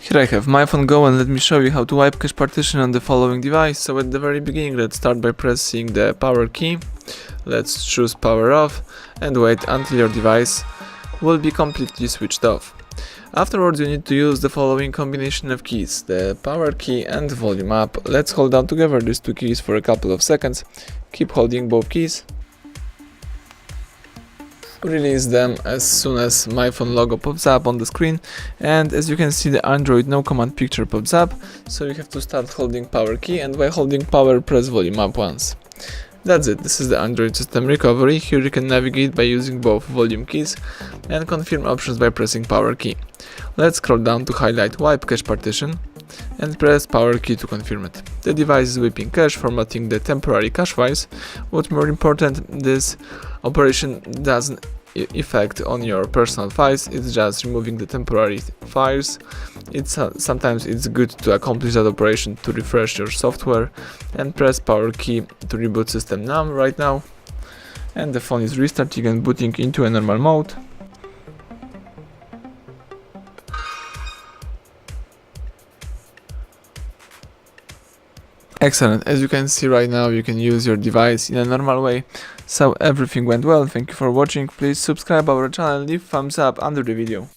Here I have myPhone Go, and let me show you how to wipe cache partition on the following device. So at the very beginning, let's start by pressing the power key. Let's choose power off and wait until your device will be completely switched off. Afterwards, you need to use the following combination of keys, the power key and volume up. Let's hold down together these two keys for a couple of seconds. Keep holding both keys. Release them as soon as myPhone logo pops up on the screen, and as you can see, the Android no command picture pops up, so you have to start holding power key, and while holding power, press volume up once. That's it. This is the Android system recovery. Here you can navigate by using both volume keys and confirm options by pressing power key. Let's scroll down to highlight wipe cache partition and press power key to confirm it. The device is wiping cache, formatting the temporary cache files. What's more important, this operation doesn't affect on your personal files, it's just removing the temporary files. Sometimes it's good to accomplish that operation to refresh your software, and press power key to reboot system now, right now, and the phone is restarting and booting into a normal mode. Excellent. As you can see right now, you can use your device in a normal way. So everything went well. Thank you for watching. Please subscribe our channel, leave thumbs up under the video.